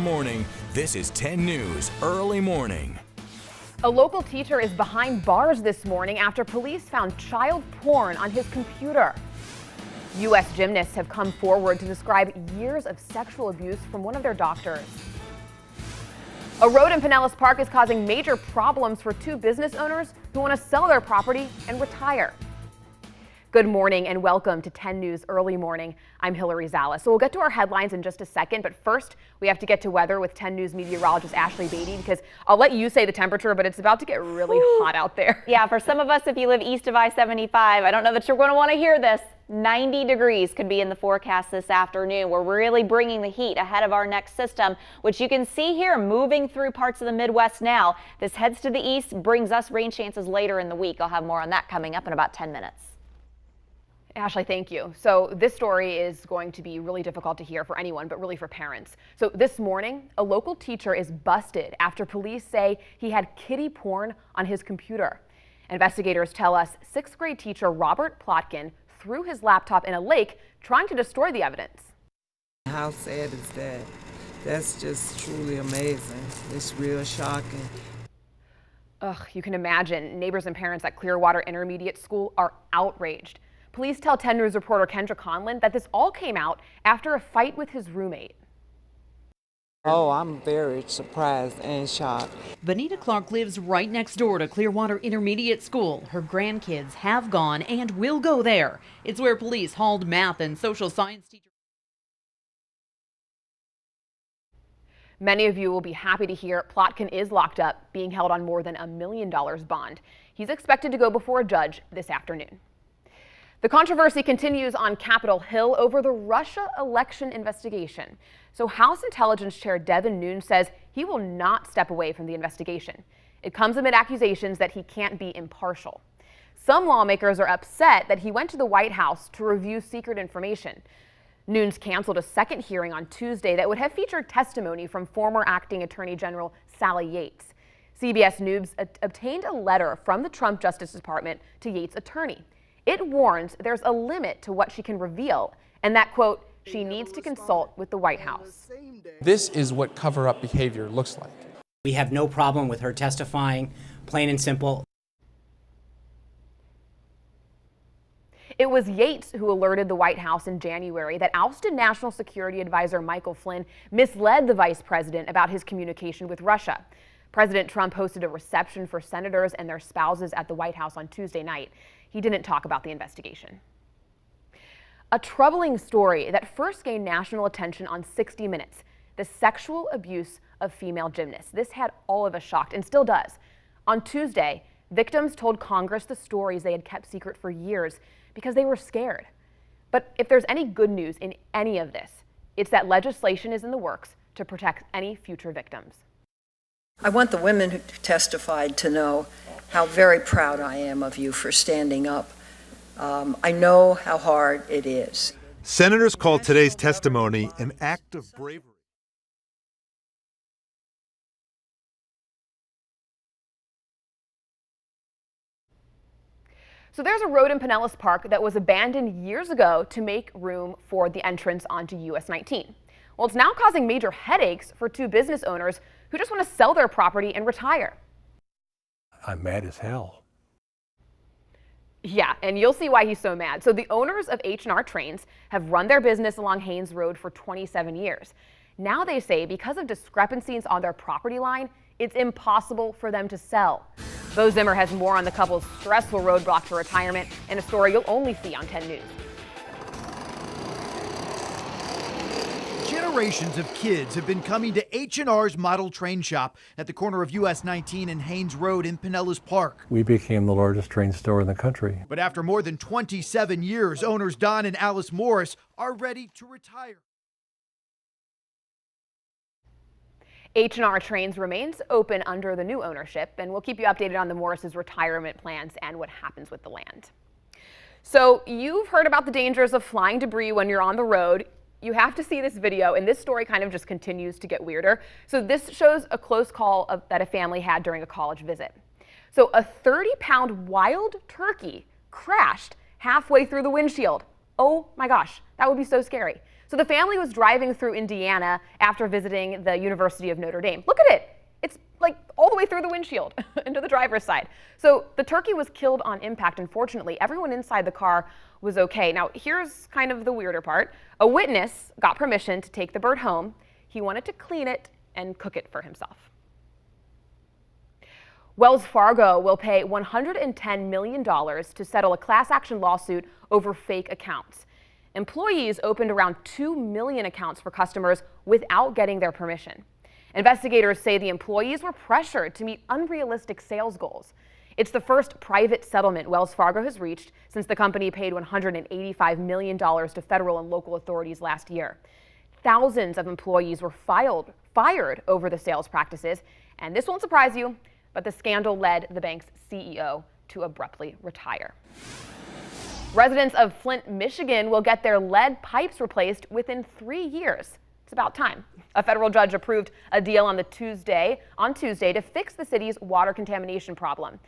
morning, this is 10 News Early Morning. A local teacher is behind bars this morning after police found child porn on his computer. U.S. gymnasts have come forward to describe years of sexual abuse from one of their doctors. A road in Pinellas Park is causing major problems for two business owners who want to sell their property and retire. Good morning and welcome to 10 News Early Morning. I'm Hillary Zala. So we'll get to our headlines in just a second, but first we have to get to weather with 10 News meteorologist Ashley Beatty, because I'll let you say the temperature, but it's about to get really hot out there. Yeah, for some of us, if you live east of I-75, I don't know that you're going to want to hear this. 90 degrees could be in the forecast this afternoon. We're really bringing the heat ahead of our next system, which you can see here moving through parts of the Midwest now. This heads to the east, brings us rain chances later in the week. I'll have more on that coming up in about 10 minutes. Ashley, thank you. So this story is going to be really difficult to hear for anyone, but really for parents. So this morning, a local teacher is busted after police say he had kiddie porn on his computer. Investigators tell us 6th grade teacher Robert Plotkin threw his laptop in a lake trying to destroy the evidence. How sad is that? That's just truly amazing. It's real shocking. Ugh, you can imagine. Neighbors and parents at Clearwater Intermediate School are outraged. Police tell 10 News reporter Kendra Conlon that this all came out after a fight with his roommate. Oh, I'm very surprised and shocked. Benita Clark lives right next door to Clearwater Intermediate School. Her grandkids have gone and will go there. It's where police hauled math and social science teachers. Many of you will be happy to hear Plotkin is locked up, being held on more than $1 million bond. He's expected to go before a judge this afternoon. The controversy continues on Capitol Hill over the Russia election investigation. So House Intelligence Chair Devin Nunes says he will not step away from the investigation. It comes amid accusations that he can't be impartial. Some lawmakers are upset that he went to the White House to review secret information. Nunes canceled a second hearing on Tuesday that would have featured testimony from former acting Attorney General Sally Yates. CBS News obtained a letter from the Trump Justice Department to Yates' attorney. It warns there's a limit to what she can reveal, and that, quote, she needs to consult with the White House. This is what cover-up behavior looks like. We have no problem with her testifying, plain and simple. It was Yates who alerted the White House in January that ousted National Security Advisor Michael Flynn misled the vice president about his communication with Russia. President Trump hosted a reception for senators and their spouses at the White House on Tuesday night. He didn't talk about the investigation. A troubling story that first gained national attention on 60 Minutes, the sexual abuse of female gymnasts. This had all of us shocked and still does. On Tuesday, victims told Congress the stories they had kept secret for years because they were scared. But if there's any good news in any of this, it's that legislation is in the works to protect any future victims. I want the women who testified to know how very proud I am of you for standing up. I know how hard it is. Senators called today's testimony an act of bravery. So there's a road in Pinellas Park that was abandoned years ago to make room for the entrance onto US 19. Well, it's now causing major headaches for two business owners who just want to sell their property and retire. I'm mad as hell. Yeah, and you'll see why he's so mad. So the owners of H&R Trains have run their business along Haynes Road for 27 years. Now they say because of discrepancies on their property line, it's impossible for them to sell. Bo Zimmer has more on the couple's stressful roadblock to retirement in a story you'll only see on 10 News. Generations of kids have been coming to H&R's model train shop at the corner of US 19 and Haynes Road in Pinellas Park. We became the largest train store in the country. But after more than 27 years, owners Don and Alice Morris are ready to retire. H&R Trains remains open under the new ownership, and we'll keep you updated on the Morris's retirement plans and what happens with the land. So you've heard about the dangers of flying debris when you're on the road. You have to see this video, and this story kind of just continues to get weirder. So this shows a close call that a family had during a college visit. So a 30-pound wild turkey crashed halfway through the windshield. Oh my gosh, that would be so scary. So the family was driving through Indiana after visiting the University of Notre Dame. Look at it. It's like all the way through the windshield into the driver's side. So the turkey was killed on impact. Unfortunately, everyone inside the car was okay. Now, here's kind of the weirder part. A witness got permission to take the bird home. He wanted to clean it and cook it for himself. Wells Fargo will pay $110 million to settle a class action lawsuit over fake accounts. Employees opened around 2 million accounts for customers without getting their permission. Investigators say the employees were pressured to meet unrealistic sales goals. It's the first private settlement Wells Fargo has reached since the company paid $185 million to federal and local authorities last year. Thousands of employees were fired over the sales practices, and this won't surprise you, but the scandal led the bank's CEO to abruptly retire. Residents of Flint, Michigan will get their lead pipes replaced within 3 years. It's about time. A federal judge approved a deal on Tuesday to fix the city's water contamination problem.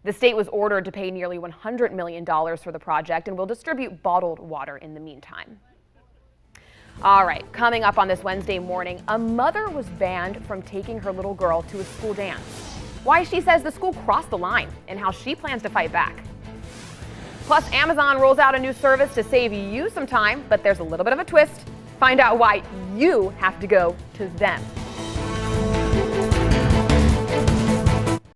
The state was ordered to pay nearly $100 million for the project and will distribute bottled water in the meantime. All right, coming up on this Wednesday morning, a mother was banned from taking her little girl to a school dance. Why she says the school crossed the line and how she plans to fight back. Plus, Amazon rolls out a new service to save you some time, but there's a little bit of a twist. Find out why you have to go to them.